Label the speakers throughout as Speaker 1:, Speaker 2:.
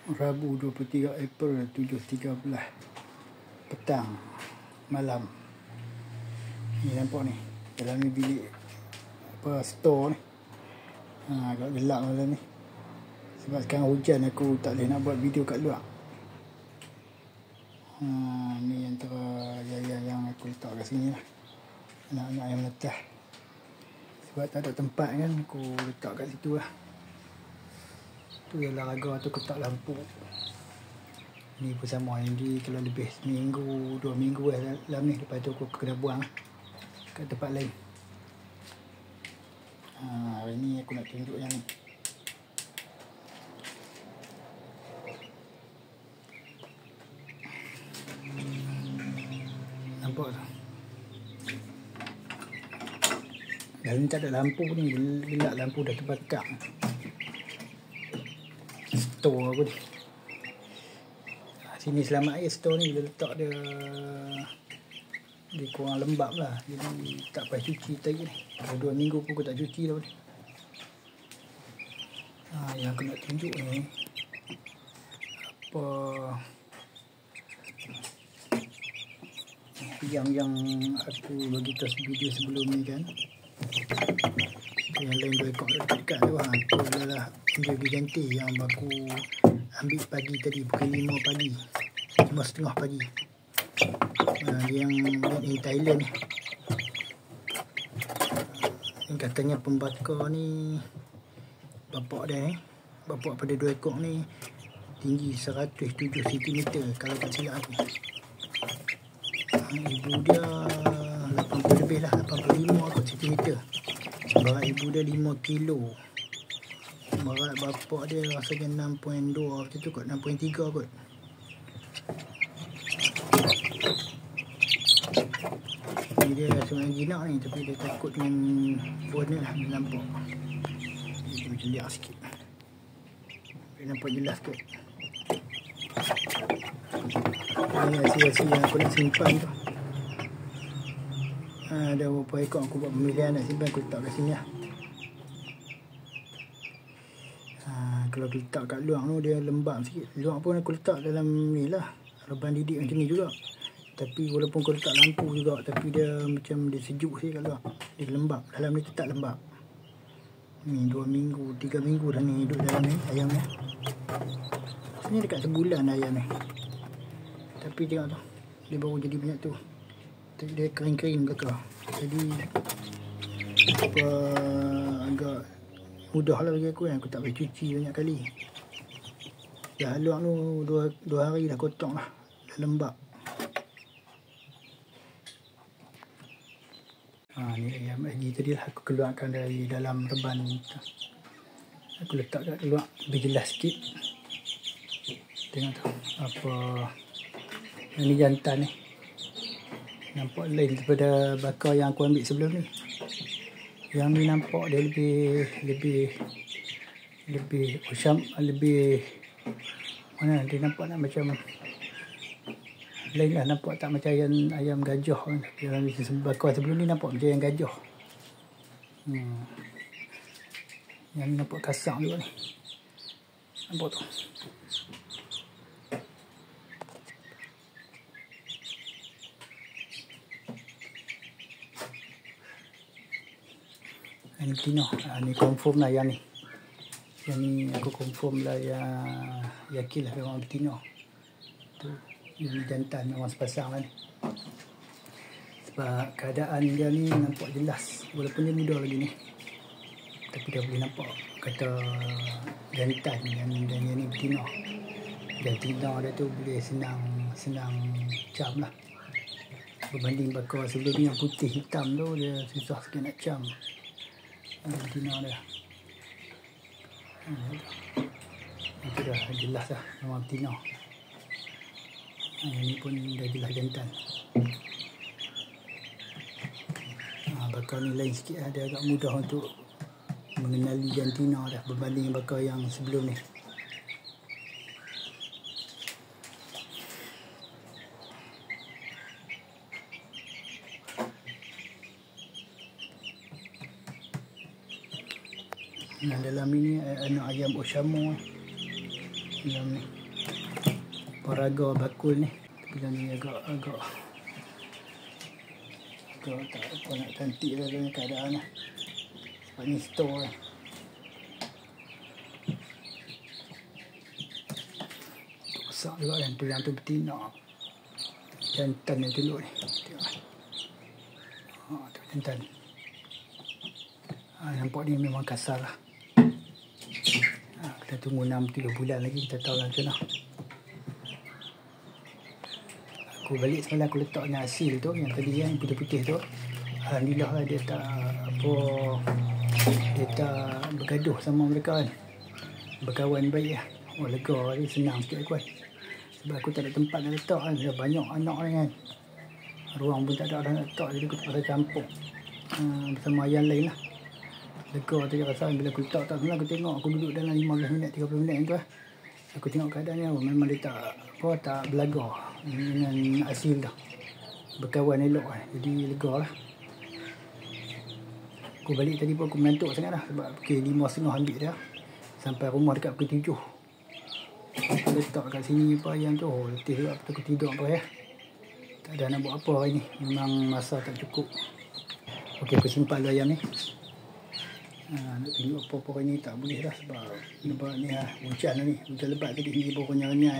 Speaker 1: Rabu 23 April 7.13 petang malam. Ni nampak ni, dalam ni bilik apa store ni. Agak gelap malam ni. Sebab sekarang hujan, aku tak boleh nak buat video kat luar. Ni antara yang aku letak kat sini lah. Anak-anak yang meletah. Sebab tak ada tempat kan, aku letak kat situ lah. Tu ialah raga tu ketak lampu. Ni pun sama, yang ni kalau lebih seminggu, 2 minggu dalam ni. Lepas tu aku kena buang kat tempat lain. Hari ni aku nak tunjuk yang ni. Nampak tak? Dalam ni tak ada lampu ni, gelap lampu dah terbakar. Store aku ni. Sini selamat air store ni, bila letak dia kurang lembab lah. Jadi tak payah cuci tadi ni. Kalau 2 minggu pun aku tak cuci dah ni. Yang aku nak tunjuk ni, apa yang aku bagi tahu video sebelum ni kan. Yang lain 2 ekor dekat tu. Tu adalah India Giganti yang aku ambil pagi tadi, pukul 5 pagi, 5.30 pagi. Yang in Thailand ni. Yang katanya pembakar ni, bapak dia ni, bapak pada 2 ekor ni tinggi 107 cm kalau tak silap aku. Ibu dia 80 lebih lah, 85 cm. Berat ibu dia 5 kilo. Berat bapak dia rasanya 6.2 macam tu kot, 6.3 kot. Ni dia sebenarnya jinak ni, tapi dia takut dengan phone ni lah, dia nampak. Dia macam liak sikit. Dia nampak jelas kot. Ini hasil-hasil yang aku nak simpan tu. Ada beberapa ekor aku buat pemilihan nak simpan, aku letak kat sini lah. Kalau aku letak kat luar tu dia lembab sikit. Luar pun aku letak dalam ni lah, reban didik macam ni juga. Tapi walaupun aku letak lampu juga, tapi dia macam dia sejuk sikit kat luar. Dia lembab, dalam ni tetap lembab. Ni 2 minggu, 3 minggu dah ni hidup dalam ni ayam ni. Sebenarnya dekat sebulan ayam ni. Tapi tengok tu, dia baru jadi banyak tu. Dia kering-kering belakang. Jadi apa, agak mudah lah bagi aku kan. Aku tak boleh cuci banyak kali. Dah luar tu 2 hari dah kotor lah. Dah lembab. Ni ayam lagi tadi lah aku keluarkan dari dalam reban tu. Aku letak kat luar lebih jelas sikit. Tengok tu apa, yang ni jantan ni. Nampak lain daripada bakar yang aku ambil sebelum ni. Yang ni nampak dia lebih usam, lebih mana dia nampak nak macam lain lah, nampak tak macam ayam gajah kan. Yang bakar sebelum ni nampak macam ayam gajah. Yang ni nampak kasar juga ni. Nampak tu. Ini betina. Ni confirm lah yang ni. Yang ni aku confirm lah, yang yakin lah memang betina. Tu, ini jantan memang sepasang lah ni. Sebab keadaan dia ni nampak jelas. Walaupun dia muda lagi ni, tapi dah boleh nampak kata jantan yang ni betina. Jantina dia tu boleh senang cam lah. Berbanding bakar sebelum ni yang putih hitam tu, dia susah sikit nak cam. Betina dia. Itu dah jelas lah memang betina. Yang ni pun dah jelas jantan. Bakar ni lain sikit lah. Dia agak mudah untuk mengenali jantina dah berbanding bakar yang sebelum ni. Dalam ini anak ayam Oshamo. dalam ni paraga bakul ni. Tapi dalam ni agak tak apa nak cantik lah dalam keadaan lah. Sebab ni store lah. Besar juga kan tu, yang tu betina. Jantan yang telur ni. Tengok. Tu jantan. Nampak ni memang kasar lah. Kita tunggu 6-3 bulan lagi, kita tahu lah macam mana. Aku balik semalam aku letaknya hasil tu, yang tadi yang putih-putih tu. Alhamdulillah lah dia tak bergaduh sama mereka kan. Berkawan baik lah. Oh lega ni, senang sikit aku kan. Sebab aku tak ada tempat nak letak kan. Dah banyak anak ni kan. Ruang pun tak ada orang nak letak, jadi aku tak pasal campur bersama ayam lain lah. Lega tu je rasa. Bila aku letak tak senang, aku tengok aku duduk dalam 15 minit 30 minit tu lah. Aku tengok keadaan dia memang dia tak belaga dengan hasil dah. Berkawan elok lah. Jadi lega lah. Aku balik tadi pun aku mengantuk sangat lah. Sebab pukul 5.30 ambil dia. Sampai rumah dekat pukul 7. Aku letak kat sini apa ayam tu. Oh letih juga. Aku tidur apa ya. Tak ada nak buat apa hari ni. Memang masa tak cukup. Okey, aku simpan dulu ayam ni. Nak tengok apa-apa hari ni tak boleh dah. Sebab ni lah. Hujan lah ni. Hujan lebat tadi ni baru renyah-renyah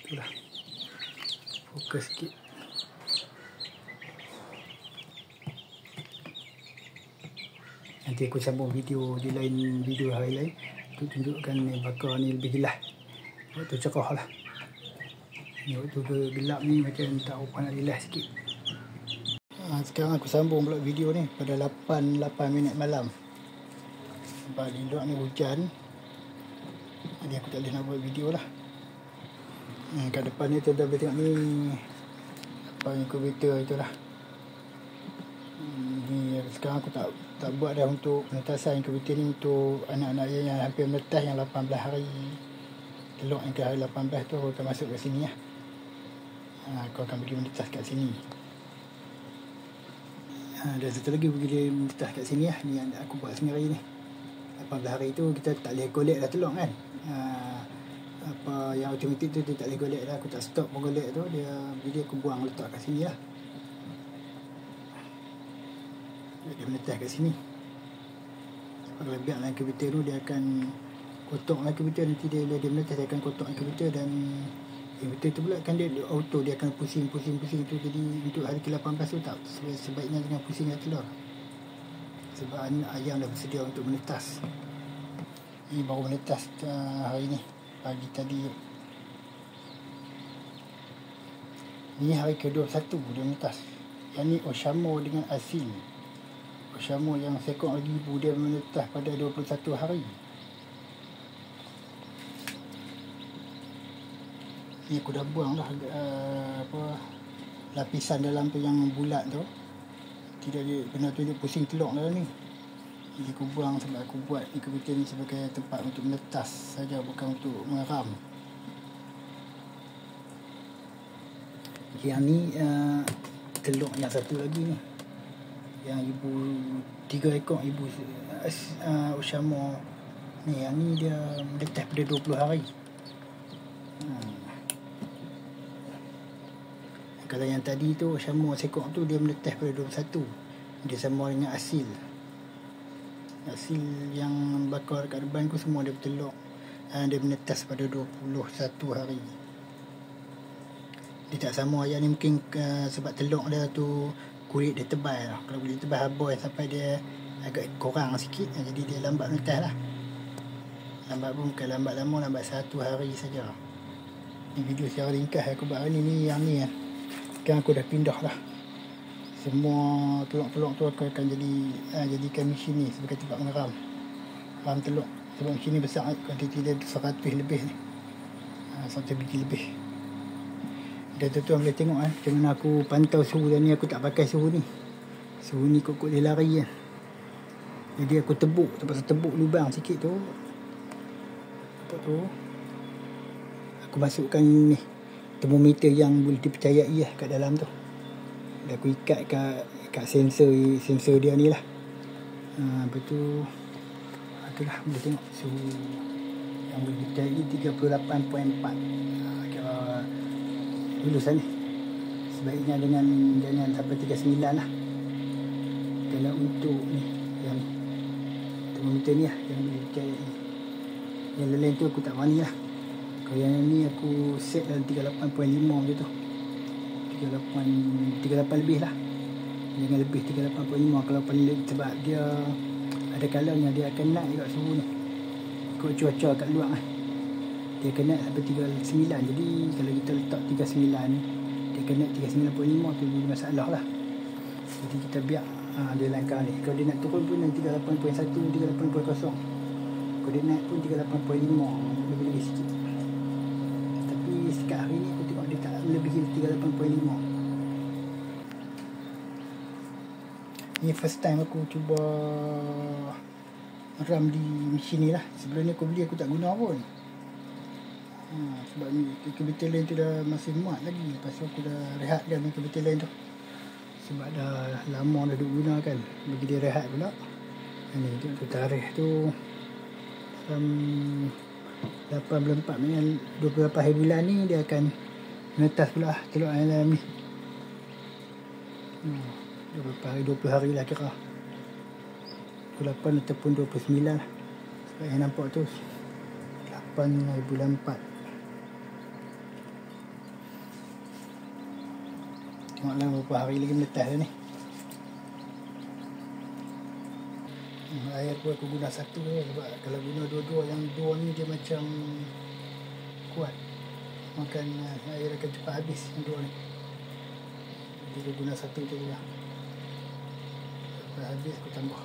Speaker 1: Itulah. Fokus sikit. Nanti aku sambung video di lain video hari lain untuk tunjukkan bakar ni lebih jelas. Waktu cerah lah. Waktu gelap ni macam tak apa nak jelas sikit. Sekarang aku sambung pula video ni pada 8 minit malam. Sebab di luar ni hujan. Jadi aku tak boleh nak buat video lah. Kat depan ni tu dah boleh tengok ni apa inkubator itulah. Ni sekarang aku tak buat dah untuk penetasan inkubator ni untuk anak-anak yang hampir menetas yang 18 hari. Telur yang ke hari 18 tu akan masuk kat sini lah. Aku akan pergi menetas kat sini. Dan satu lagi pergi dia menetas kat sini lah. Ni yang aku buat sendiri ni. 18 hari tu kita tak boleh golek dah telur kan. Apa yang automatik tu dia tak boleh golek dah. Aku tak stop pun golek tu. Jadi aku buang letak kat sini lah. Dia menetas kat sini. Sebab kalau biarlah inkubator tu dia akan kotak inkubator. Nanti dia menetas dia akan kotak inkubator. Dan inkubator tu pula kan dia auto. Dia akan pusing tu. Jadi untuk hari ke-18 tu tak sebaiknya jangan pusing telur. Sebab ayam dah bersedia untuk menetas. Ini baru menetas hari ni. Pagi tadi. Ini hari ke-21 dia menetas. Yang ni Oshamo dengan Asil. Oshamo yang sekok lagi ibu dia menetas pada 21 hari. Ni aku dah buang dah lapisan dalam tu yang bulat tu. Tidak ada benda tu dia pusing telur dalam ni. Jadi aku buang sebab aku buat inkubator ni sebagai tempat untuk menetas saja, bukan untuk mengeram. Yang ni telur yang satu lagi ni. Yang ibu 3 ekor ibu Oshamo ni. Yang ni dia menetas pada 20 hari. Kalau yang tadi tu Oshamo sekok tu dia menetas pada 21. Dia sama dengan Asil. Asil yang bakar kat depan ku semua dia bertelur. Dia menetas pada 21 hari. Dia tak sama ayam ni mungkin sebab telur dia tu kulit dia tebal lah. Kalau kulit tebal habis sampai dia agak kurang sikit. Jadi dia lambat menetas lah. Lambat pun bukan lambat lama, lambat 1 hari saja. Ini video secara ringkas aku buat hari ni yang ni kan. Sekarang aku dah pindah lah. Semua telur-telur tu aku akan jadikan mesin ni sebagai tempat mengeram. Ram telur. Sebab mesin ni besar, kuantiti dia 100 lebih ni. 1 biji lebih. Dan tuan-tuan boleh tengok macam mana aku pantau suhu dan ni. Aku tak pakai suhu ni. Suhu ni kok dia lari kan. Jadi aku tebuk. Terpaksa tebuk lubang sikit tu. Apa tu? Aku masukkan ni termometer yang boleh dipercayai lah kat dalam tu. Dan aku ikat kat sensor dia ni lah. Lepas tu itulah boleh tengok suhu yang boleh kita ni 38.4. Kalau lulusan ni sebaiknya jangan sampai 39 lah. Kalau untuk ni yang termometer ni lah yang boleh percaya ni. Yang lain tu aku tak berani lah. Kalau yang ni aku set dalam 38.5 macam tu. 38 lebih lah. Jangan lebih 38.5 kalau paling, sebab dia ada kalanya dia akan naik juga suhu ni. Ikut cuaca kat luar kan. Dia akan naik sampai 39. Jadi kalau kita letak 39, dia akan naik 39.5 tu jadi masalah lah. Jadi kita biar dia langkah ni. Kalau dia nak turun pun yang 38.1, 38.0. Kalau dia naik pun 38.5, lebih sikit. Tapi sekat hari ni aku tengok dia tak melebihi 38.5. Ni first time aku cuba ram di mesin ni lah. Sebelum ni aku beli aku tak guna pun. Sebab ni kereta lain tu dah masih muat lagi. Lepas tu aku dah rehatkan kereta lain tu. Sebab dah lama dah duk guna kan. Bagi dia rehat pula. Ni tu tarikh tu 8 bulan 4, 28 hari bulan ni dia akan menetas pula telur ayam ni. 20 hari lah kira. 28 ataupun 29 lah. Sebab yang nampak tu 8 hari bulan 4. Tengoklah berapa hari lagi menetas dah ni. Air pun aku guna satu je. Sebab kalau guna dua-dua, yang dua ni dia macam kuat. Makan air akan cepat habis yang dua ni. Jadi aku guna satu je lah. Lepas habis aku tambah.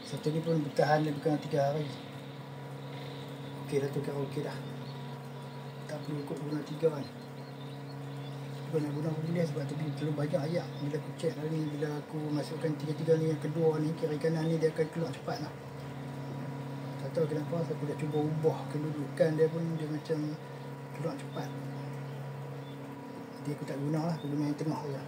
Speaker 1: Satu ni pun bertahan lebih kurang 3 hari. Okey dah tu, kira okey dah. Tak perlu ikut guna 3 kan. Bukan nak guna aku boleh sebab tadi terlalu banyak ayak. Bila aku check hari ni, bila aku masukkan 3 ni, yang kedua ni, kiri kanan ni dia akan keluar cepat lah. Tak tahu kenapa, aku dah cuba ubah kedudukan dia pun dia macam keluar cepat. Jadi aku tak guna lah, aku guna yang tengah saja.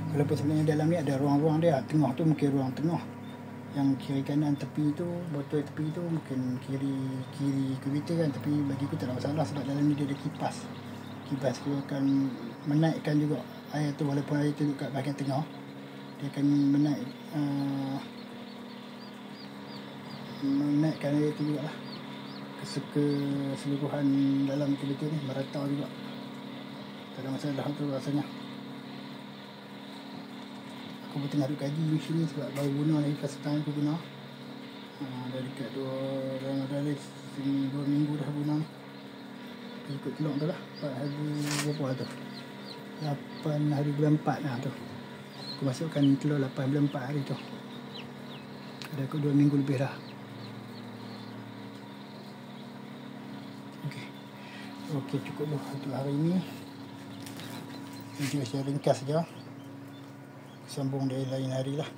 Speaker 1: Walaupun sebenarnya dalam ni ada ruang-ruang dia. Tengah tu mungkin ruang tengah. Yang kiri kanan tepi tu, botol tepi tu mungkin kiri kereta kan. Tapi bagi aku tak ada masalah sebab dalam ni dia ada kipas. Kipas tu akan menaikkan juga air tu, walaupun air tu dekat bahagian tengah. Dia akan menaikkan air tu juga lah. Keseluruhan dalam kereta ni merata juga. Tak ada masalah tu rasanya. Aku pun tengah duk kaji mesin ni sebab baru guna lagi, first time aku guna. Dah dekat 2 minggu dah guna. Ikut telur tu lah 4 hari berapa tu, 8 hari bulan 4 lah tu. Aku masukkan telur 8 bulan 4 hari tu. Dah ikut 2 minggu lebih dah. Okey, cukup dah untuk hari ni. Video saya ringkas saja. Sambung dari lain hari lah.